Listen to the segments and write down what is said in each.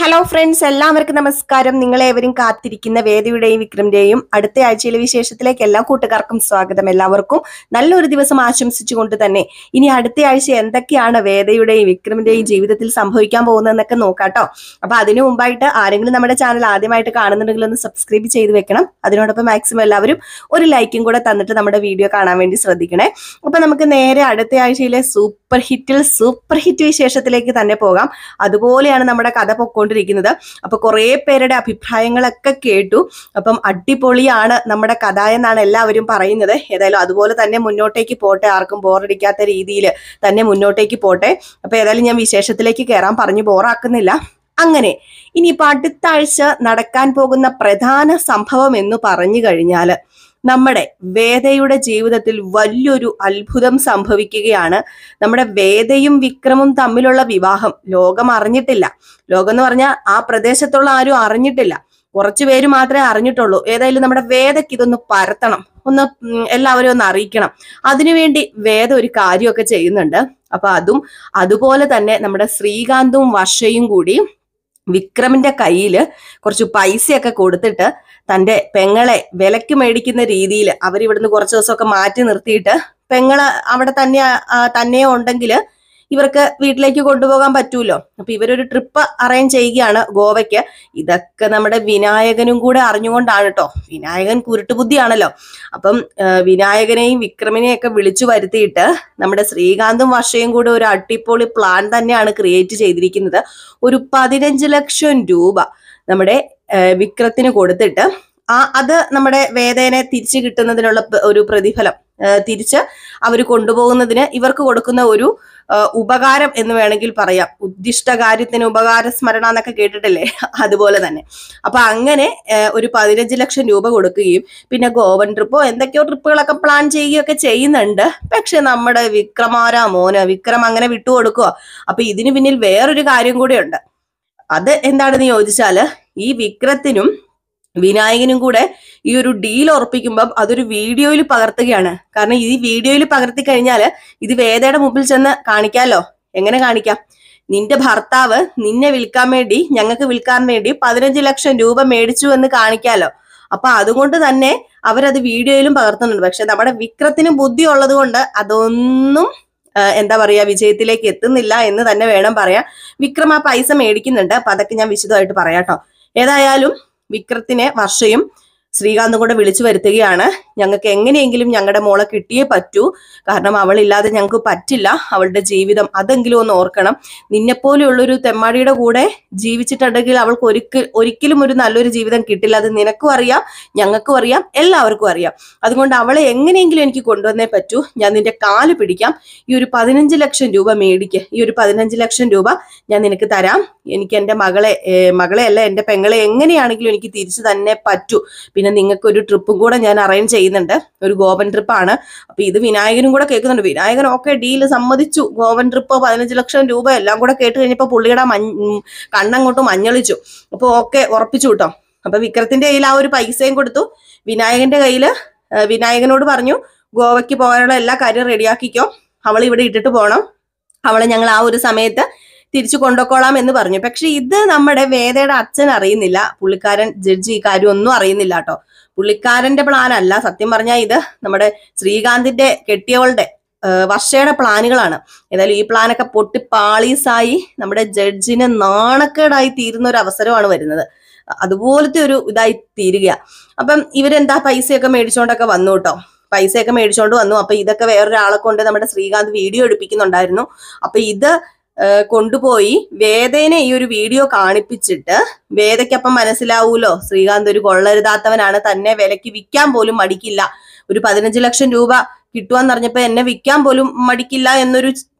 Hello friends, എല്ലാവർക്കും നമസ്കാരം. നിങ്ങളേവരും കാത്തിരിക്കുന്ന വേദയുടെയും വിക്രമിന്റെയും അടുത്ത ആഴ്ചയിലെ വിശേഷത്തിലേക്ക് എല്ലാ കൂട്ടുകാർക്കും സ്വാഗതം. എല്ലാവർക്കും നല്ലൊരു ദിവസം ആശംസിച്ചുകൊണ്ട് തന്നെ ഇനി അടുത്ത ആഴ്ച എന്തൊക്കെയാണ് വേദയുടെയും വിക്രമിന്റെയും ജീവിതത്തിൽ സംഭവിക്കാൻ പോകുന്നതെന്നൊക്കെ നോക്കാട്ടോ. അപ്പൊ അതിനു മുമ്പായിട്ട് ആരെങ്കിലും നമ്മുടെ ചാനൽ ആദ്യമായിട്ട് കാണുന്നുണ്ടെങ്കിൽ ഒന്ന് സബ്സ്ക്രൈബ് ചെയ്ത് വെക്കണം. അതിനോടൊപ്പം മാക്സിമം എല്ലാവരും ഒരു ലൈക്കും കൂടെ തന്നിട്ട് നമ്മുടെ വീഡിയോ കാണാൻ വേണ്ടി ശ്രദ്ധിക്കണേ. അപ്പൊ നമുക്ക് നേരെ അടുത്ത ആഴ്ചയിലെ സൂപ്പർ ഹിറ്റ് വിശേഷത്തിലേക്ക് തന്നെ പോകാം. അതുപോലെയാണ് നമ്മുടെ കഥ പൊക്കോണ്ടിരിക്കുന്നത്. അപ്പൊ കുറെ പേരുടെ അഭിപ്രായങ്ങളൊക്കെ കേട്ടു. അപ്പം അടിപൊളിയാണ് നമ്മുടെ കഥ എന്നാണ് എല്ലാവരും പറയുന്നത്. ഏതായാലും അതുപോലെ തന്നെ മുന്നോട്ടേക്ക് പോട്ടെ, ആർക്കും ബോറടിക്കാത്ത രീതിയിൽ തന്നെ മുന്നോട്ടേക്ക് പോട്ടെ. അപ്പൊ ഏതായാലും ഞാൻ വിശേഷത്തിലേക്ക് കയറാൻ പറഞ്ഞു ബോറാക്കുന്നില്ല. അങ്ങനെ ഇനിയിപ്പോ അടുത്ത ആഴ്ച നടക്കാൻ പോകുന്ന പ്രധാന സംഭവം എന്ന് പറഞ്ഞു കഴിഞ്ഞാല് നമ്മുടെ വേദയുടെ ജീവിതത്തിൽ വലിയൊരു അത്ഭുതം സംഭവിക്കുകയാണ്. നമ്മുടെ വേദയും വിക്രമും തമ്മിലുള്ള വിവാഹം ലോകം അറിഞ്ഞിട്ടില്ല. ലോകം എന്ന് പറഞ്ഞാൽ ആ പ്രദേശത്തുള്ള ആരും അറിഞ്ഞിട്ടില്ല. കുറച്ചു പേര് മാത്രമേ അറിഞ്ഞിട്ടുള്ളൂ. ഏതായാലും നമ്മുടെ വേദയ്ക്ക് ഇതൊന്ന് പരത്തണം, ഒന്ന് എല്ലാവരും ഒന്ന് അറിയിക്കണം. അതിനുവേണ്ടി വേദ ഒരു കാര്യമൊക്കെ ചെയ്യുന്നുണ്ട്. അപ്പൊ അതുപോലെ തന്നെ നമ്മുടെ ശ്രീകാന്തും വർഷയും കൂടി വിക്രമിന്റെ കയ്യില് കുറച്ച് പൈസയൊക്കെ കൊടുത്തിട്ട് തന്റെ പെങ്ങളെ വിലക്ക് മേടിക്കുന്ന രീതിയിൽ അവരിവിടുന്ന് കുറച്ച് ദിവസമൊക്കെ മാറ്റി നിർത്തിയിട്ട് പെങ്ങള് അവിടെ തന്നെയോ ഉണ്ടെങ്കിൽ ഇവർക്ക് വീട്ടിലേക്ക് കൊണ്ടുപോകാൻ പറ്റൂലോ. അപ്പൊ ഇവരൊരു ട്രിപ്പ് അറേഞ്ച് ചെയ്യുകയാണ് ഗോവയ്ക്ക്. ഇതൊക്കെ നമ്മുടെ വിനായകനും കൂടെ അറിഞ്ഞുകൊണ്ടാണ് കേട്ടോ. വിനായകൻ കുരുട്ടുബുദ്ധിയാണല്ലോ. അപ്പം വിനായകനെയും വിക്രമിനെയും ഒക്കെ വിളിച്ചു വരുത്തിയിട്ട് നമ്മുടെ ശ്രീകാന്തും വർഷയും കൂടെ ഒരു അടിപൊളി പ്ലാൻ തന്നെയാണ് ക്രിയേറ്റ് ചെയ്തിരിക്കുന്നത്. ഒരു 15 ലക്ഷം രൂപ നമ്മുടെ വിക്രത്തിന് കൊടുത്തിട്ട് അത് നമ്മുടെ വേദേനെ തിരിച്ചു കിട്ടുന്നതിനുള്ള ഒരു പ്രതിഫലം, തിരിച്ച് അവർ കൊണ്ടുപോകുന്നതിന് ഇവർക്ക് കൊടുക്കുന്ന ഒരു ഉപകാരം എന്ന് വേണമെങ്കിൽ പറയാം. ഉദ്ദിഷ്ടകാര്യത്തിന് ഉപകാര സ്മരണ എന്നൊക്കെ കേട്ടിട്ടില്ലേ, അതുപോലെ തന്നെ. അപ്പൊ അങ്ങനെ ഒരു 15 ലക്ഷം രൂപ കൊടുക്കുകയും പിന്നെ ഗോവൻ ട്രിപ്പോ എന്തൊക്കെയോ ട്രിപ്പുകളൊക്കെ പ്ലാൻ ചെയ്യുകയൊക്കെ ചെയ്യുന്നുണ്ട്. പക്ഷെ നമ്മുടെ വിക്രം അങ്ങനെ വിട്ടുകൊടുക്കുക. അപ്പൊ ഇതിന് പിന്നിൽ വേറൊരു കാര്യം കൂടെ ഉണ്ട്. അത് എന്താണെന്ന് ചോദിച്ചാല് ഈ വിക്രത്തിനും വിനായകനും കൂടെ ഈ ഒരു ഡീൽ ഉറപ്പിക്കുമ്പം അതൊരു വീഡിയോയിൽ പകർത്തുകയാണ്. കാരണം ഈ വീഡിയോയിൽ പകർത്തി കഴിഞ്ഞാല് ഇത് വേദയുടെ മുമ്പിൽ ചെന്ന് കാണിക്കാലോ. എങ്ങനെ കാണിക്കാം? നിന്റെ ഭർത്താവ് നിന്നെ ഞങ്ങൾക്ക് വിൽക്കാൻ വേണ്ടി 15 ലക്ഷം രൂപ മേടിച്ചു എന്ന് കാണിക്കാലോ. അപ്പൊ അതുകൊണ്ട് തന്നെ അവരത് വീഡിയോയിലും പകർത്തുന്നുണ്ട്. പക്ഷെ നമ്മുടെ വിക്രത്തിന് ബുദ്ധി ഉള്ളത് കൊണ്ട് അതൊന്നും എന്താ പറയാ വിജയത്തിലേക്ക് എത്തുന്നില്ല എന്ന് തന്നെ വേണം പറയാൻ. വിക്രം ആ പൈസ മേടിക്കുന്നുണ്ട്. അപ്പൊ അതൊക്കെ ഞാൻ വിശദമായിട്ട് പറയാട്ടോ. ഏതായാലും വിക്രത്തിനെ വർഷയും ശ്രീകാന്തും കൂടെ വിളിച്ചു വരുത്തുകയാണ്. ഞങ്ങൾക്ക് എങ്ങനെയെങ്കിലും ഞങ്ങളുടെ മോളെ കിട്ടിയേ പറ്റൂ. കാരണം അവളില്ലാതെ ഞങ്ങൾക്ക് പറ്റില്ല. അവളുടെ ജീവിതം അതെങ്കിലും ഒന്ന് ഓർക്കണം. നിന്നെപ്പോലെയുള്ളൊരു തെമ്മാടിയുടെ കൂടെ ജീവിച്ചിട്ടുണ്ടെങ്കിൽ അവൾക്ക് ഒരിക്കലും ഒരു നല്ലൊരു ജീവിതം കിട്ടില്ല. അത് നിനക്കും അറിയാം, ഞങ്ങൾക്കും അറിയാം, എല്ലാവർക്കും അറിയാം. അതുകൊണ്ട് അവളെ എങ്ങനെയെങ്കിലും എനിക്ക് കൊണ്ടുവന്നേ പറ്റൂ. ഞാൻ നിന്റെ കാല് പിടിക്കാം. ഈ ഒരു 15 ലക്ഷം രൂപ മേടിക്ക്. ഈ ഒരു 15 ലക്ഷം രൂപ ഞാൻ നിനക്ക് തരാം. എനിക്ക് എൻ്റെ മകളെയല്ല എൻ്റെ പെങ്ങളെ എങ്ങനെയാണെങ്കിലും എനിക്ക് തിരിച്ചു തന്നെ പറ്റൂ. പിന്നെ നിങ്ങൾക്ക് ഒരു ട്രിപ്പും കൂടെ ഞാൻ അറേഞ്ച് ചെയ്യുന്നുണ്ട്. ഒരു ഗോവൻ ട്രിപ്പാണ്. അപ്പൊ ഇത് വിനായകനും കൂടെ കേൾക്കുന്നുണ്ട്. വിനായകൻ ഓക്കെ ഡീല് സമ്മതിച്ചു. ഗോവൻ ട്രിപ്പ് 15 ലക്ഷം രൂപ എല്ലാം കൂടെ കേട്ട് കഴിഞ്ഞപ്പോ പുള്ളിയുടെ കണ്ണങ്ങോട്ട് മഞ്ഞളിച്ചു. അപ്പൊ ഓക്കെ ഉറപ്പിച്ചു കേട്ടോ. അപ്പൊ വിക്രത്തിന്റെ കയ്യിൽ ആ ഒരു പൈസയും കൊടുത്തു. വിനായകന്റെ കയ്യില് വിനായകനോട് പറഞ്ഞു ഗോവയ്ക്ക് പോകാനുള്ള എല്ലാ കാര്യം റെഡിയാക്കിക്കോ. അവളെ ഇവിടെ ഇട്ടിട്ട് പോകണം. അവളെ ഞങ്ങൾ ആ ഒരു സമയത്ത് തിരിച്ചു കൊണ്ടുപോയിക്കോളാം എന്ന് പറഞ്ഞു. പക്ഷെ ഇത് നമ്മുടെ വേദയുടെ അച്ഛൻ അറിയുന്നില്ല. പുള്ളിക്കാരൻ ജഡ്ജി ഈ കാര്യം ഒന്നും അറിയുന്നില്ല കേട്ടോ. പുള്ളിക്കാരന്റെ പ്ലാൻ അല്ല. സത്യം പറഞ്ഞാൽ ഇത് നമ്മുടെ ശ്രീകാന്തിന്റെ കെട്ടിയവളുടെ വർഷയുടെ പ്ലാനുകളാണ്. ഏതായാലും ഈ പ്ലാനൊക്കെ പൊട്ടി പാളീസായി നമ്മുടെ ജഡ്ജിന് നാണക്കേടായി തീരുന്ന ഒരു അവസരമാണ് വരുന്നത്. അതുപോലത്തെ ഒരു ഇതായി തീരുക. അപ്പം ഇവരെന്താ പൈസയൊക്കെ മേടിച്ചോണ്ടൊക്കെ വന്നു കേട്ടോ. പൈസയൊക്കെ മേടിച്ചോണ്ട് വന്നു. അപ്പൊ ഇതൊക്കെ വേറൊരാളെ കൊണ്ട് നമ്മുടെ ശ്രീകാന്ത് വീഡിയോ എടുപ്പിക്കുന്നുണ്ടായിരുന്നു. അപ്പൊ ഇത് കൊണ്ടുപോയി വേദേനെ ഈ ഒരു വീഡിയോ കാണിപ്പിച്ചിട്ട് വേദയ്ക്കപ്പം മനസ്സിലാവൂലോ ശ്രീകാന്ത് ഒരു കൊള്ളരുതാത്തവനാണ്. തന്നെ വിലക്ക് വിൽക്കാൻ പോലും മടിക്കില്ല. ഒരു 15 ലക്ഷം രൂപ കിട്ടുവാന്ന് പറഞ്ഞപ്പോ എന്നെ വിൽക്കാൻ പോലും മടിക്കില്ല എന്നൊരു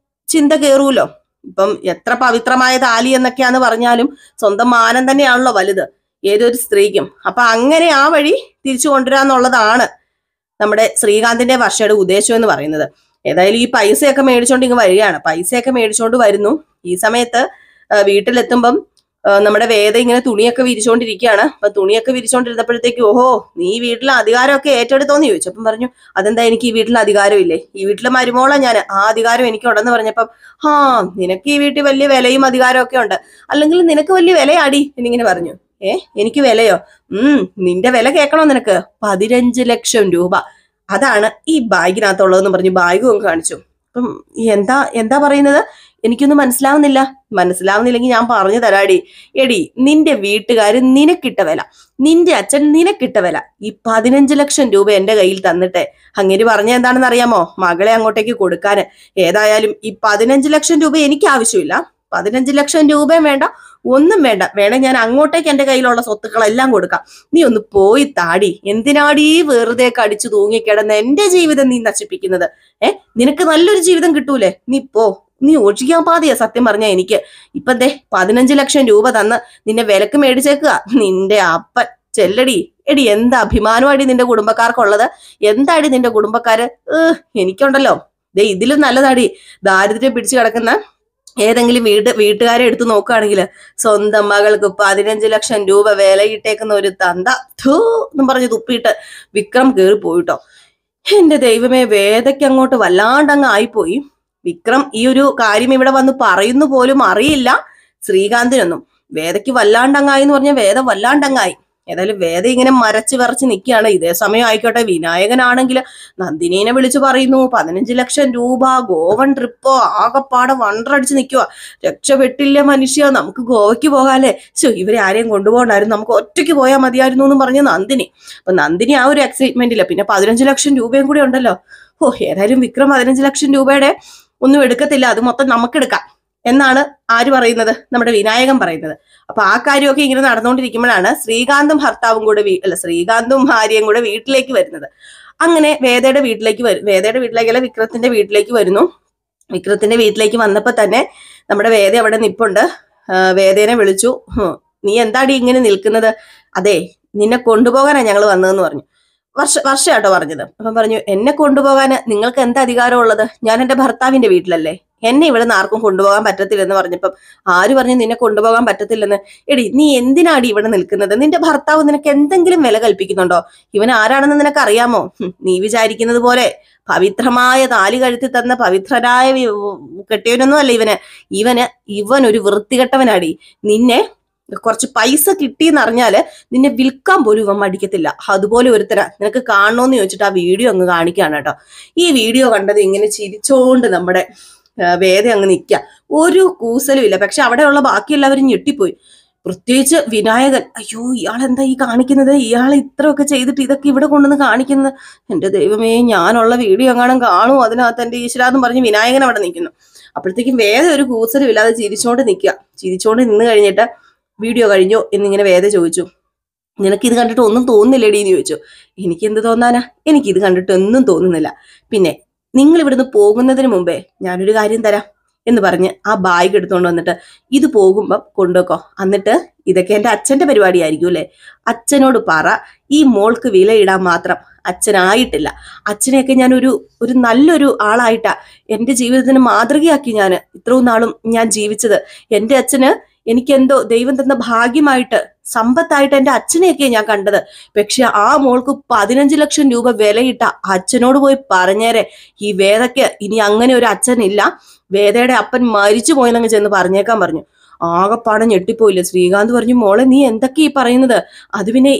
ചിന്ത കേറൂലോ. ഇപ്പം എത്ര പവിത്രമായ താലി എന്നൊക്കെയാന്ന് പറഞ്ഞാലും സ്വന്തം മാനം തന്നെയാണല്ലോ വലുത് ഏതൊരു സ്ത്രീക്കും. അപ്പൊ അങ്ങനെ ആ വഴി തിരിച്ചു കൊണ്ടുവരാന്നുള്ളതാണ് നമ്മുടെ ശ്രീകാന്തിന്റെ വർഷയുടെ ഉദ്ദേശം എന്ന് പറയുന്നത്. ഏതായാലും ഈ പൈസയൊക്കെ മേടിച്ചോണ്ട് ഇങ്ങ് വരികയാണ്. പൈസയൊക്കെ മേടിച്ചോണ്ട് വരുന്നു. ഈ സമയത്ത് വീട്ടിലെത്തുമ്പം നമ്മുടെ വേദ ഇങ്ങനെ തുണിയൊക്കെ വിരിച്ചോണ്ടിരിക്കുകയാണ്. അപ്പൊ തുണിയൊക്കെ വിരിച്ചോണ്ടിരുന്നപ്പോഴത്തേക്ക് ഓഹോ നീ വീട്ടിലെ അധികാരമൊക്കെ ഏറ്റെടുത്തോന്ന് ചോദിച്ചു. അപ്പം പറഞ്ഞു അതെന്താ എനിക്ക് ഈ വീട്ടിൽ അധികാരം ഇല്ലേ, ഈ വീട്ടിലെ മരുമോളാ ഞാൻ, ആ അധികാരം എനിക്ക് ഉണ്ടെന്ന് പറഞ്ഞപ്പം നിനക്ക് ഈ വീട്ടിൽ വലിയ വിലയും അധികാരവും ഒക്കെ ഉണ്ട്, അല്ലെങ്കിൽ നിനക്ക് വലിയ വിലയാടി എന്നിങ്ങനെ പറഞ്ഞു. എനിക്ക് വിലയോ? നിന്റെ വില കേൾക്കണോ നിനക്ക്? 15 ലക്ഷം രൂപ, അതാണ് ഈ ബാഗിനകത്തുള്ളതെന്ന് പറഞ്ഞു ബാഗും കാണിച്ചു. അപ്പം എന്താ പറയുന്നത്, എനിക്കൊന്നും മനസ്സിലാവുന്നില്ലെങ്കിൽ ഞാൻ പറഞ്ഞു തരാടി. എടി നിന്റെ വീട്ടുകാര് നിനക്കിട്ട വില, നിന്റെ അച്ഛൻ നിനക്കിട്ട വില, ഈ 15 ലക്ഷം രൂപ എന്റെ കയ്യിൽ തന്നിട്ടെ അങ്ങേര് പറഞ്ഞ എന്താണെന്ന് അറിയാമോ, മകളെ അങ്ങോട്ടേക്ക് കൊടുക്കാന്. ഏതായാലും ഈ 15 ലക്ഷം രൂപ എനിക്ക് ആവശ്യമില്ല, 15 ലക്ഷം രൂപയും വേണ്ട, ഒന്നും വേണേ ഞാൻ അങ്ങോട്ടേക്ക് എന്റെ കയ്യിലുള്ള സ്വത്തുക്കളെല്ലാം കൊടുക്കാം, നീ ഒന്ന് പോയി താടി, എന്തിനാടി വെറുതെ കടിച്ചു തൂങ്ങിക്കിടന്ന് എന്റെ ജീവിതം നീ നശിപ്പിക്കുന്നത്? നിനക്ക് നല്ലൊരു ജീവിതം കിട്ടൂലേ, നീ ഒഴിക്കാൻ പാതിയാ സത്യം പറഞ്ഞ എനിക്ക്. ഇപ്പൊ 15 ലക്ഷം രൂപ തന്ന് നിന്നെ വിലക്ക് മേടിച്ചേക്കുക നിന്റെ അപ്പൻ. ചെല്ലടി എടി, എന്താ അഭിമാനമാടി നിന്റെ കുടുംബക്കാർക്കുള്ളത്, എന്താടി നിന്റെ കുടുംബക്കാര്? എനിക്കുണ്ടല്ലോ ഇതിലും നല്ലതാടി ദാരിദ്ര്യം പിടിച്ചു കിടക്കുന്ന ഏതെങ്കിലും വീട്ടുകാരെ എടുത്തു നോക്കുകയാണെങ്കിൽ സ്വന്തം മകൾക്ക് 15 ലക്ഷം രൂപ വിലയിട്ടേക്കുന്ന ഒരു തന്ത എന്നും പറഞ്ഞ് തുപ്പിയിട്ട് വിക്രം കയറി പോയിട്ടോ. എന്റെ ദൈവമേ, വേദയ്ക്ക് അങ്ങോട്ട് വല്ലാണ്ടങ്ങ് ആയിപ്പോയി. വിക്രം ഈ ഒരു കാര്യം ഇവിടെ വന്ന് പറയുന്നു പോലും അറിയില്ല ശ്രീകാന്തിനൊന്നും. വേദയ്ക്ക് വല്ലാണ്ടങ്ങായി എന്ന് പറഞ്ഞാൽ വേദ വല്ലാണ്ടങ്ങായി. ഏതായാലും വേദ ഇങ്ങനെ മരച്ച് വിറച്ച് നിൽക്കുകയാണ്. ഇതേ സമയം ആയിക്കോട്ടെ വിനായകനാണെങ്കിൽ നന്ദിനീനെ വിളിച്ചു പറയുന്നു 15 ലക്ഷം രൂപ, ഗോവൻ ട്രിപ്പോ, ആകെപ്പാടെ വണ്ടറടിച്ച് നിൽക്കുക. രക്ഷപ്പെട്ടില്ല മനുഷ്യ, നമുക്ക് ഗോവയ്ക്ക് പോകാല്ലേ, ഇവരെ ആരെയും കൊണ്ടുപോകണ്ടായിരുന്നു, നമുക്ക് ഒറ്റയ്ക്ക് പോയാൽ മതിയായിരുന്നു എന്ന് പറഞ്ഞ നന്ദിനി. അപ്പൊ നന്ദിനി ആ ഒരു എക്സൈറ്റ്മെന്റില്ല. പിന്നെ 15 ലക്ഷം രൂപയും കൂടി ഉണ്ടല്ലോ. ഏതായാലും വിക്രം 15 ലക്ഷം രൂപയുടെ ഒന്നും എടുക്കത്തില്ല, അത് മൊത്തം നമുക്കെടുക്കാം എന്നാണ് ആര് പറയുന്നത്, നമ്മുടെ വിനായകൻ പറയുന്നത്. അപ്പൊ ആ കാര്യമൊക്കെ ഇങ്ങനെ നടന്നുകൊണ്ടിരിക്കുമ്പോഴാണ് ശ്രീകാന്തും ഭാര്യയും കൂടെ വീട്ടിലേക്ക് വരുന്നത്. അങ്ങനെ വേദയുടെ വീട്ടിലേക്കല്ല വിക്രത്തിന്റെ വീട്ടിലേക്ക് വരുന്നു. വിക്രത്തിന്റെ വീട്ടിലേക്ക് വന്നപ്പോ തന്നെ നമ്മുടെ വേദ അവിടെ നിപ്പുണ്ട്. വേദേനെ വിളിച്ചു, നീ എന്താടി ഇങ്ങനെ നിൽക്കുന്നത്? അതെ, നിന്നെ കൊണ്ടുപോകാനാ ഞങ്ങൾ വന്നതെന്ന് പറഞ്ഞു. വർഷയാട്ടോ പറഞ്ഞത്. അപ്പം പറഞ്ഞു, എന്നെ കൊണ്ടുപോകാന് നിങ്ങൾക്ക് എന്താ അധികാരം ഉള്ളത്? ഞാൻ എന്റെ ഭർത്താവിന്റെ വീട്ടിലല്ലേ, എന്നെ ഇവിടെ നിന്ന് ആർക്കും കൊണ്ടുപോകാൻ പറ്റത്തില്ലെന്ന് പറഞ്ഞപ്പം ആര് പറഞ്ഞു നിന്നെ കൊണ്ടുപോകാൻ പറ്റത്തില്ലെന്ന്? എടി നീ എന്തിനാടി ഇവിടെ നിൽക്കുന്നത്? നിന്റെ ഭർത്താവ് നിനക്ക് എന്തെങ്കിലും വില കൽപ്പിക്കുന്നുണ്ടോ? ഇവൻ ആരാണെന്ന് നിനക്ക് അറിയാമോ? നീ വിചാരിക്കുന്നത് പോലെ പവിത്രമായ താലി കഴുത്തി തന്ന പവിത്രനായ കെട്ടിയവനൊന്നും അല്ല ഇവൻ ഒരു വൃത്തികെട്ടവനാടി. നിന്നെ കുറച്ച് പൈസ കിട്ടിയെന്നറിഞ്ഞാല് നിന്നെ വിൽക്കാൻ പോലും ഇവൻ മടിക്കത്തില്ല. അതുപോലെ ഒരുത്തര നിനക്ക് കാണണോന്ന് ചോദിച്ചിട്ട് ആ വീഡിയോ അങ്ങ് കാണിക്കുകയാണ് കേട്ടോ. ഈ വീഡിയോ കണ്ടത് ഇങ്ങനെ ചിരിച്ചോണ്ട് നമ്മുടെ വേദ അങ്ങ് നിൽക്കുക, ഒരു കൂസലും ഇല്ല. പക്ഷെ അവിടെയുള്ള ബാക്കിയെല്ലാവരും ഞെട്ടിപ്പോയി, പ്രത്യേകിച്ച് വിനായകൻ. അയ്യോ, ഇയാളെന്താ ഈ കാണിക്കുന്നത്? ഇയാൾ ഇത്രയൊക്കെ ചെയ്തിട്ട് ഇതൊക്കെ ഇവിടെ കൊണ്ടുവന്ന് കാണിക്കുന്നത്? എന്റെ ദൈവമേ, ഞാനുള്ള വീഡിയോ എങ്ങാനും കാണുമോ അതിനകത്ത് എന്റെ ഈശ്വരാന്ന് പറഞ്ഞ് വിനായകൻ അവിടെ നിൽക്കുന്നു. അപ്പോഴത്തേക്കും വേദ ഒരു കൂസലും ഇല്ലാതെ ചിരിച്ചോണ്ട് നിൽക്കുക. ചിരിച്ചോണ്ട് നിന്ന് കഴിഞ്ഞിട്ട് വീഡിയോ കഴിഞ്ഞോ എന്നിങ്ങനെ വേദ ചോദിച്ചു, നിനക്കിത് കണ്ടിട്ട് ഒന്നും തോന്നുന്നില്ലേടി എന്ന് ചോദിച്ചു. എനിക്കെന്ത് തോന്നാനാ, എനിക്കിത് കണ്ടിട്ട് ഒന്നും തോന്നുന്നില്ല. പിന്നെ നിങ്ങൾ ഇവിടുന്ന് പോകുന്നതിന് മുമ്പേ ഞാനൊരു കാര്യം തരാം എന്ന് പറഞ്ഞ് ആ ബാഗ് എടുത്തുകൊണ്ട് വന്നിട്ട് ഇത് പോകുമ്പം കൊണ്ടുവെക്കോ, എന്നിട്ട് ഇതൊക്കെ എൻ്റെ അച്ഛൻ്റെ പരിപാടിയായിരിക്കും അല്ലേ, അച്ഛനോട് പറ ഈ മോൾക്ക് വിലയിടാൻ മാത്രം അച്ഛനായിട്ടില്ല. അച്ഛനെയൊക്കെ ഞാൻ ഒരു നല്ലൊരു ആളായിട്ടാ എൻ്റെ ജീവിതത്തിന് മാതൃകയാക്കി ഞാൻ ഇത്രയും നാളും ഞാൻ ജീവിച്ചത്. എൻ്റെ അച്ഛന് എനിക്കെന്തോ ദൈവം തന്ന ഭാഗ്യമായിട്ട് സമ്പത്തായിട്ട് എൻ്റെ അച്ഛനെയൊക്കെ ഞാൻ കണ്ടത്. പക്ഷെ ആ മോൾക്ക് 15 ലക്ഷം രൂപ വിലയിട്ട അച്ഛനോട് പോയി പറഞ്ഞേരെ, ഈ വേദയ്ക്ക് ഇനി അങ്ങനെ ഒരു അച്ഛനില്ല, വേദയുടെ അപ്പൻ മരിച്ചു പോയെന്നങ്ങ് ചെന്ന് പറഞ്ഞേക്കാൻ പറഞ്ഞു. ആകെപ്പാടെ ഞെട്ടിപ്പോയില്ലേ. ശ്രീകാന്ത് പറഞ്ഞു, മോളെ നീ എന്തൊക്കെയാ ഈ പറയുന്നത്? അത് പിന്നെ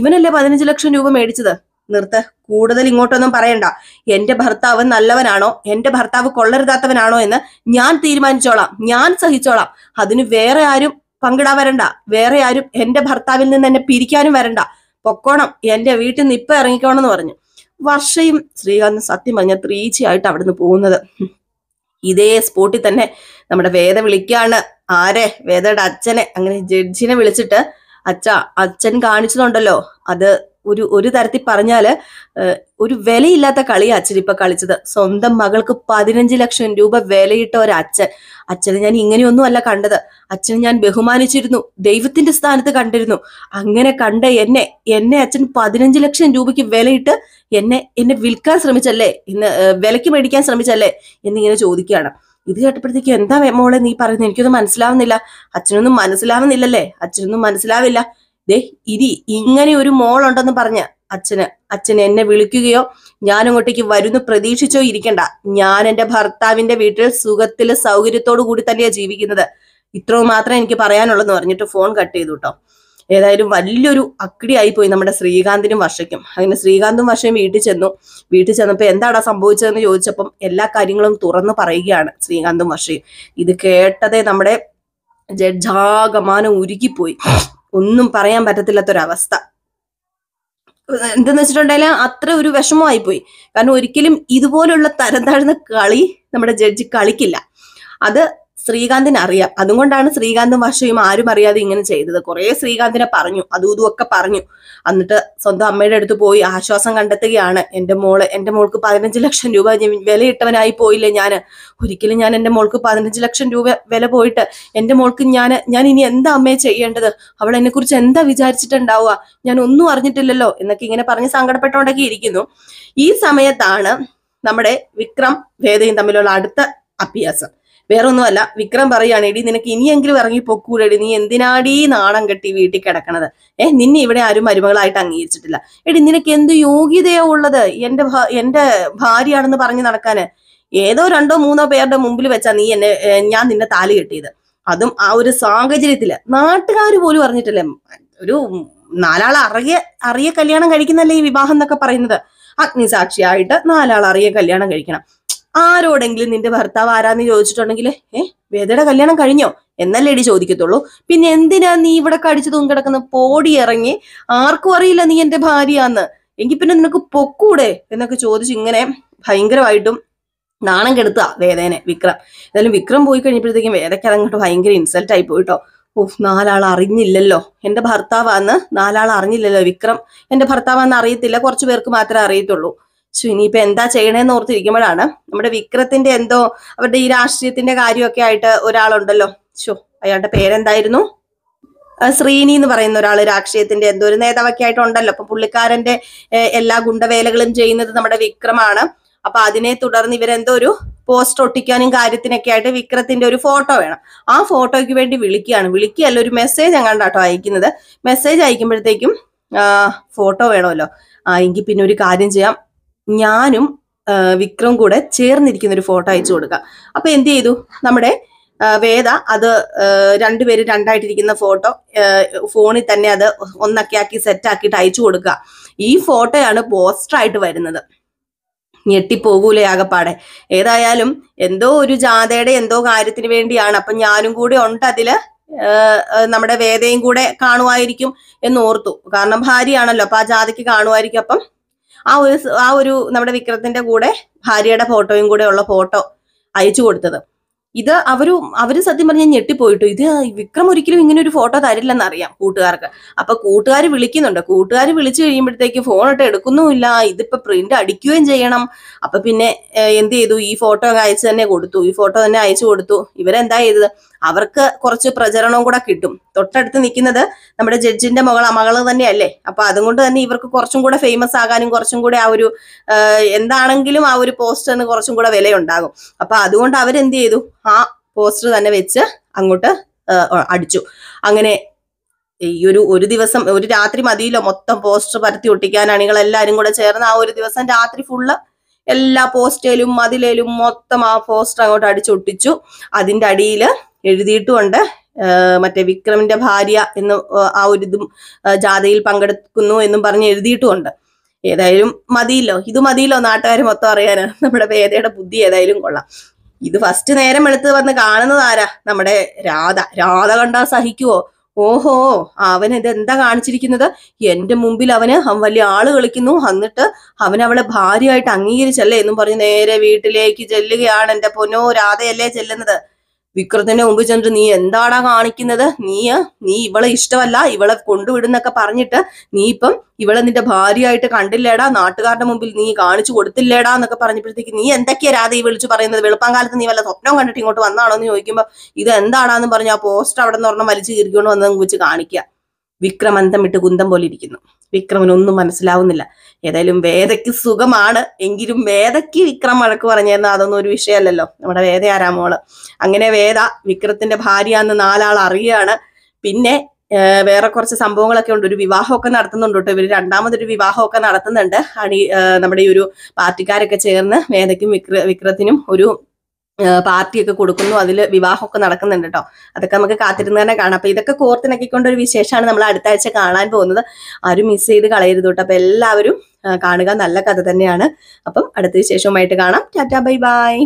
ഇവനല്ലേ 15 ലക്ഷം രൂപ മേടിച്ചത്? നിർത്ത്, കൂടുതൽ ഇങ്ങോട്ടൊന്നും പറയണ്ട. എന്റെ ഭർത്താവ് നല്ലവനാണോ, എന്റെ ഭർത്താവ് കൊള്ളരുതാത്തവനാണോ എന്ന് ഞാൻ തീരുമാനിച്ചോളാം, ഞാൻ സഹിച്ചോളാം. അതിന് വേറെ ആരും പങ്കിടാൻ വരണ്ട, വേറെ ആരും എന്റെ ഭർത്താവിൽ നിന്ന് എന്നെ പിരിക്കാനും വരണ്ട, പൊക്കോണം, എന്റെ വീട്ടിൽ നിന്ന് ഇപ്പൊ ഇറങ്ങിക്കോണം എന്ന് പറഞ്ഞു. വർഷയും ശ്രീകാന്ത് സത്യം പറഞ്ഞ ത്രീച്ചയായിട്ട് അവിടുന്ന് പോകുന്നത്. ഇതേ സ്പോട്ടിൽ തന്നെ നമ്മുടെ വേദ വിളിക്കാണ്. ആരെ? വേദയുടെ അച്ഛനെ. അങ്ങനെ ജഡ്ജിനെ വിളിച്ചിട്ട്, അച്ഛൻ കാണിച്ചതുണ്ടല്ലോ, അത് ഒരു തരത്തിൽ പറഞ്ഞാല് ഒരു വിലയില്ലാത്ത കളിയാ അച്ഛൻ ഇപ്പൊ കളിച്ചത്. സ്വന്തം മകൾക്ക് 15 ലക്ഷം രൂപ വിലയിട്ട അച്ഛനെ ഞാൻ ഇങ്ങനെയൊന്നും അല്ല കണ്ടത്. അച്ഛനെ ഞാൻ ബഹുമാനിച്ചിരുന്നു, ദൈവത്തിന്റെ സ്ഥാനത്ത് കണ്ടിരുന്നു. അങ്ങനെ കണ്ട എന്നെ അച്ഛൻ 15 ലക്ഷം രൂപയ്ക്ക് വിലയിട്ട് എന്നെ വിൽക്കാൻ ശ്രമിച്ചല്ലേ, വിലക്ക് മേടിക്കാൻ ശ്രമിച്ചല്ലേ എന്നിങ്ങനെ ചോദിക്കുകയാണ്. ഇത് കേട്ടപ്പോഴത്തേക്ക് എന്താ മോളെ നീ പറയുന്നത്, എനിക്കൊന്നും മനസ്സിലാവുന്നില്ല. അച്ഛനൊന്നും മനസ്സിലാവുന്നില്ലല്ലേ? അച്ഛനൊന്നും മനസ്സിലാവില്ല. ദേ ഇരി, ഇങ്ങനെ ഒരു മോളുണ്ടെന്ന് പറഞ്ഞ് അച്ഛൻ എന്നെ വിളിക്കുകയോ ഞാൻ അങ്ങോട്ടേക്ക് വരുന്നു പ്രതീക്ഷിച്ചോ ഇരിക്കണ്ട. ഞാൻ എന്റെ ഭർത്താവിന്റെ വീട്ടിൽ സുഖത്തില് സൗകര്യത്തോടു കൂടി തന്നെയാ ജീവിക്കുന്നത്. ഇത്രയും മാത്രമേ എനിക്ക് പറയാനുള്ളെന്ന് പറഞ്ഞിട്ട് ഫോൺ കട്ട് ചെയ്തു കേട്ടോ. ഏതായാലും വലിയൊരു അക്കിടി ആയിപ്പോയി നമ്മുടെ ശ്രീകാന്തിനും വർഷയ്ക്കും. അങ്ങനെ ശ്രീകാന്തും വർഷയും വീട്ടിൽ ചെന്നപ്പോ എന്താടാ സംഭവിച്ചതെന്ന് ചോദിച്ചപ്പം എല്ലാ കാര്യങ്ങളും തുറന്നു പറയുകയാണ് ശ്രീകാന്തും വർഷയും. ഇത് കേട്ടതേ നമ്മുടെ ജഡ്ജാകമാനം ഉരുകിപ്പോയി. ഒന്നും പറയാൻ പറ്റത്തില്ലാത്തൊരവസ്ഥ. എന്തെന്ന് വെച്ചിട്ടുണ്ടെങ്കിൽ അത്ര ഒരു വിഷമമായി പോയി. കാരണം ഒരിക്കലും ഇതുപോലുള്ള തരം താഴ്ന്ന കളി നമ്മുടെ ജഡ്ജി കളിക്കില്ല. അത് ശ്രീകാന്തിന് അറിയാം. അതുകൊണ്ടാണ് ശ്രീകാന്തും വർഷയും ആരും അറിയാതെ ഇങ്ങനെ ചെയ്തത്. കുറെ ശ്രീകാന്തിനെ പറഞ്ഞു, അതും ഇതും ഒക്കെ പറഞ്ഞു. എന്നിട്ട് സ്വന്തം അമ്മയുടെ അടുത്ത് പോയി ആശ്വാസം കണ്ടെത്തുകയാണ്. എന്റെ മോൾക്ക് 15 ലക്ഷം രൂപ വിലയിട്ടവനായി പോയില്ലേ ഞാന്. ഒരിക്കലും ഞാൻ എന്റെ മോൾക്ക് 15 ലക്ഷം രൂപ വില പോയിട്ട് എന്റെ മോൾക്ക് ഞാൻ ഇനി എന്താ അമ്മയെ ചെയ്യേണ്ടത്? അവൾ എന്നെ കുറിച്ച് എന്താ വിചാരിച്ചിട്ടുണ്ടാവുക? ഞാൻ ഒന്നും അറിഞ്ഞിട്ടില്ലല്ലോ എന്നൊക്കെ ഇങ്ങനെ പറഞ്ഞ് സങ്കടപ്പെട്ടുകൊണ്ടൊക്കെ ഇരിക്കുന്നു. ഈ സമയത്താണ് നമ്മുടെ വിക്രം വേദയും തമ്മിലുള്ള അടുത്ത അഭ്യാസം. വേറൊന്നുമല്ല, വിക്രം പറയാണ്, എടി നിനക്ക് ഇനിയെങ്കിലും ഇറങ്ങി പൊക്കൂടെടി, നീ എന്തിനാടീ നാണം കെട്ടി വീട്ടിൽ കിടക്കണത്? നിന്നെ ഇവിടെ ആരും മരുമകളായിട്ട് അംഗീകരിച്ചിട്ടില്ല. എടി നിനക്ക് എന്ത് യോഗ്യതയാ ഉള്ളത് എന്റെ ഭാര്യയാണെന്ന് പറഞ്ഞു നടക്കാന്? ഏതോ 2-3 പേരുടെ മുമ്പിൽ വെച്ചാ ഞാൻ നിന്നെ താലി കെട്ടിയത്. അതും ആ ഒരു സാഹചര്യത്തില് നാട്ടുകാർ പോലും അറിഞ്ഞിട്ടില്ലേ? ഒരു 4 ആൾ അറിയ കല്യാണം കഴിക്കുന്നല്ലേ ഈ വിവാഹം എന്നൊക്കെ പറയുന്നത്. അഗ്നിസാക്ഷിയായിട്ട് 4 ആൾ അറിയ കല്യാണം കഴിക്കണം. ആരോടെങ്കിലും നിന്റെ ഭർത്താവ് ആരാന്ന് ചോദിച്ചിട്ടുണ്ടെങ്കിൽ വേദയുടെ കല്യാണം കഴിഞ്ഞോ എന്നല്ലേ എടി ചോദിക്കത്തുള്ളൂ. പിന്നെ എന്തിനാ നീ ഇവിടെ കടിച്ചു തൂങ്ങിക്കിടക്കുന്ന? പോടി ഇറങ്ങി, ആർക്കും അറിയില്ല നീ എന്റെ ഭാര്യയാന്ന്. എങ്കിൽ പിന്നെ നിനക്ക് പൊക്കൂടെ എന്നൊക്കെ ചോദിച്ച് ഇങ്ങനെ ഭയങ്കരമായിട്ടും നാണം കെടുത്തുക വേദേനെ വിക്രം. എന്തായാലും വിക്രം പോയി കഴിഞ്ഞപ്പോഴത്തേക്കും വേദയ്ക്ക് അതങ്ങോട്ട് ഭയങ്കര ഇൻസൾട്ട് ആയി പോയിട്ടോ. 4 ആൾ അറിഞ്ഞില്ലല്ലോ എന്റെ ഭർത്താവാന്ന്. 4 ആൾ അറിഞ്ഞില്ലല്ലോ വിക്രം എന്റെ ഭർത്താവാന്ന് അറിയത്തില്ല. കുറച്ചു പേർക്ക് മാത്രമേ അറിയത്തുള്ളൂ. ഇനിയിപ്പോ എന്താ ചെയ്യണേന്ന് ഓർത്തിരിക്കുമ്പോഴാണ് നമ്മുടെ വിക്രത്തിന്റെ എന്തോ അവരുടെ ഈ രാഷ്ട്രീയത്തിന്റെ കാര്യമൊക്കെ ആയിട്ട് ഒരാളുണ്ടല്ലോ. അയാളുടെ പേരെന്തായിരുന്നു? ശ്രീനി എന്ന് പറയുന്ന ഒരാള് രാഷ്ട്രീയത്തിന്റെ എന്തോ ഒരു നേതാവൊക്കെ ആയിട്ടുണ്ടല്ലോ. അപ്പൊ പുള്ളിക്കാരന്റെ എല്ലാ ഗുണ്ടവേലകളും ചെയ്യുന്നത് നമ്മുടെ വിക്രമാണ്. അപ്പൊ അതിനെ തുടർന്ന് ഇവരെന്തോ ഒരു പോസ്റ്റർ ഒട്ടിക്കാനും കാര്യത്തിനൊക്കെ ആയിട്ട് വിക്രത്തിന്റെ ഒരു ഫോട്ടോ വേണം. ആ ഫോട്ടോയ്ക്ക് വേണ്ടി വിളിക്കുകയല്ല, ഒരു മെസ്സേജ് എങ്ങാണ്ടാട്ടോ അയക്കുന്നത്. മെസ്സേജ് അയക്കുമ്പോഴത്തേക്കും ഫോട്ടോ വേണമല്ലോ. എങ്കിൽ പിന്നെ ഒരു കാര്യം ചെയ്യാം, ഞാനും വിക്രം കൂടെ ചേർന്നിരിക്കുന്ന ഒരു ഫോട്ടോ അയച്ചു കൊടുക്കാം. അപ്പൊ എന്ത് ചെയ്തു നമ്മുടെ വേദ അത് 2 പേര് 2ആയിട്ടിരിക്കുന്ന ഫോട്ടോ ഫോണിൽ തന്നെ അത് ഒന്നൊക്കെ ആക്കി സെറ്റ് ആക്കിയിട്ട് അയച്ചു കൊടുക്കുക. ഈ ഫോട്ടോയാണ് പോസ്റ്ററായിട്ട് വരുന്നത്. ഞെട്ടിപ്പോകൂലേ ആകപ്പാടെ. ഏതായാലും എന്തോ ഒരു ജാഥയുടെ എന്തോ കാര്യത്തിന് വേണ്ടിയാണ്. അപ്പൊ ഞാനും കൂടെ ഉണ്ട് അതില്, നമ്മുടെ വേദയും കൂടെ കാണുമായിരിക്കും എന്ന് ഓർത്തു. കാരണം ഭാര്യയാണല്ലോ, അപ്പൊ ആ ജാഥയ്ക്ക് കാണുമായിരിക്കും. അപ്പം ആ ഒരു നമ്മുടെ വിക്രത്തിന്റെ കൂടെ ഭാര്യയുടെ ഫോട്ടോയും കൂടെ ഉള്ള ഫോട്ടോ അയച്ചു കൊടുത്തത്. ഇത് അവര് സത്യം പറഞ്ഞാൽ ഞെട്ടിപ്പോയിട്ടു. ഇത് വിക്രം ഒരിക്കലും ഇങ്ങനെ ഒരു ഫോട്ടോ തരില്ലെന്ന് അറിയാം കൂട്ടുകാർക്ക്. അപ്പൊ കൂട്ടുകാർ വിളിക്കുന്നുണ്ട്. കൂട്ടുകാർ വിളിച്ചു കഴിയുമ്പോഴത്തേക്ക് ഫോൺ ഇട്ട് എടുക്കുന്നുമില്ല. ഇതിപ്പോ പ്രിന്റ് അടിക്കുകയും ചെയ്യണം. അപ്പൊ പിന്നെ എന്ത് ചെയ്തു, ഈ ഫോട്ടോ തന്നെ അയച്ചു കൊടുത്തു. ഇവരെന്താ ചെയ്തത്, അവർക്ക് കുറച്ച് പ്രചരണവും കൂടെ കിട്ടും. തൊട്ടടുത്ത് നിൽക്കുന്നത് നമ്മുടെ ജഡ്ജിന്റെ മകള് തന്നെയല്ലേ. അപ്പൊ അതുകൊണ്ട് തന്നെ ഇവർക്ക് കുറച്ചും കൂടെ ഫേമസ് ആകാനും കുറച്ചും കൂടെ ആ ഒരു എന്താണെങ്കിലും ആ ഒരു പോസ്റ്ററിന് കുറച്ചും കൂടെ വിലയുണ്ടാകും. അപ്പൊ അതുകൊണ്ട് അവരെന്ത് ചെയ്തു, ആ പോസ്റ്റർ തന്നെ വെച്ച് അങ്ങോട്ട് അടിച്ചു. അങ്ങനെ ഈ ഒരു ദിവസം, ഒരു രാത്രി മതിയല്ലോ മൊത്തം പോസ്റ്റർ പരത്തി ഒട്ടിക്കാൻ. അണികളെല്ലാരും കൂടെ ചേർന്ന് ആ ഒരു ദിവസം രാത്രി ഫുള്ള് എല്ലാ പോസ്റ്റേലും മതിലേലും മൊത്തം ആ പോസ്റ്റർ അങ്ങോട്ട് അടിച്ചൊട്ടിച്ചു. അതിന്റെ അടിയിൽ എഴുതിയിട്ടുമുണ്ട് മറ്റേ വിക്രമിന്റെ ഭാര്യ എന്ന് ആ ഒരു ഇതും ജാഥയിൽ പങ്കെടുക്കുന്നു എന്നും പറഞ്ഞ് എഴുതിയിട്ടുമുണ്ട്. ഏതായാലും ഇത് മതിയല്ലോ നാട്ടുകാർ മൊത്തം അറിയാന്. നമ്മുടെ വേദയുടെ ബുദ്ധി ഏതായാലും കൊള്ളാം. ഇത് ഫസ്റ്റ് നേരം വെളുത്ത് വന്ന് കാണുന്നത് ആരാ? നമ്മുടെ രാധ കണ്ടാ സഹിക്കുവോ? ഓഹോ, അവൻ ഇതെന്താ കാണിച്ചിരിക്കുന്നത്? എന്റെ മുമ്പിൽ അവൻ വലിയ ആള് കളിക്കുന്നു, എന്നിട്ട് അവളെ ഭാര്യയായിട്ട് അംഗീകരിച്ചല്ലേ എന്നും പറഞ്ഞ് നേരെ വീട്ടിലേക്ക് ചെല്ലുകയാണ്. എന്റെ പൊന്നോ, രാധയല്ലേ ചെല്ലുന്നത്. വിക്രത്തിന്റെ മുമ്പ് ചെന്നിട്ട് നീ എന്താടാ കാണിക്കുന്നത്? നീ ഇവളെ ഇഷ്ടമല്ല, ഇവളെ കൊണ്ടുവിടുന്നൊക്കെ പറഞ്ഞിട്ട് നീ ഇപ്പം ഇവളെ നിന്റെ ഭാര്യയായിട്ട് കണ്ടില്ലേടാ, നാട്ടുകാരുടെ മുമ്പിൽ നീ കാണിച്ചു കൊടുത്തില്ലേടാ എന്നൊക്കെ പറഞ്ഞപ്പോഴത്തേക്ക് നീ എന്തൊക്കെയാ രാധ ഈ വിളിച്ചു പറയുന്നത്? വെളുപ്പാങ്കാലത്ത് നീ വല്ല സ്വപ്നം കണ്ടിട്ട് ഇങ്ങോട്ട് വന്നാണോ എന്ന് ചോദിക്കുമ്പോ ഇത് എന്താടാന്ന് പറഞ്ഞ ആ പോസ്റ്റർ അവിടെ നിന്ന് ഒരെണ്ണം വലിച്ചു കീറിക്കൊണ്ട് വന്നതെന്ന് വെച്ച് കാണിക്കുക. വിക്രം അന്തം വിട്ട് കുന്തം പോലെ ഇരിക്കുന്നു. വിക്രമിനൊന്നും മനസ്സിലാവുന്നില്ല. ഏതായാലും വേദയ്ക്ക് സുഖമാണ്, എങ്കിലും വേദയ്ക്ക് വിക്രം വഴക്ക് പറഞ്ഞിരുന്ന അതൊന്നും ഒരു വിഷയമല്ലല്ലോ. നമ്മുടെ വേദ ആരാമോള്. അങ്ങനെ വേദ വിക്രത്തിന്റെ ഭാര്യയാന്ന് 4 ആൾ അറിയാണ്. പിന്നെ വേറെ കുറച്ച് സംഭവങ്ങളൊക്കെ ഉണ്ട്. ഒരു വിവാഹമൊക്കെ നടത്തുന്നുണ്ട് കേട്ടോ. ഇവര് രണ്ടാമതൊരു വിവാഹമൊക്കെ നടത്തുന്നുണ്ട്. നമ്മുടെ ഈ ഒരു പാർട്ടിക്കാരൊക്കെ ചേർന്ന് വേദയ്ക്കും വിക്രത്തിനും ഒരു പാർട്ടിയൊക്കെ കൊടുക്കുന്നു. അതിൽ വിവാഹമൊക്കെ നടക്കുന്നുണ്ട് കേട്ടോ. അതൊക്കെ നമുക്ക് കാത്തിരുന്ന് തന്നെ കാണാം. അപ്പൊ ഇതൊക്കെ കോർത്തിണക്കിക്കൊണ്ട് ഒരു വിശേഷമാണ് നമ്മൾ അടുത്ത ആഴ്ച കാണാൻ പോകുന്നത്. ആരും മിസ് ചെയ്ത് കളയരുത് കേട്ടോ. അപ്പൊ എല്ലാവരും കാണുക, നല്ല കഥ തന്നെയാണ്. അപ്പം അടുത്ത വിശേഷവുമായിട്ട് കാണാം. Tata, bye bye.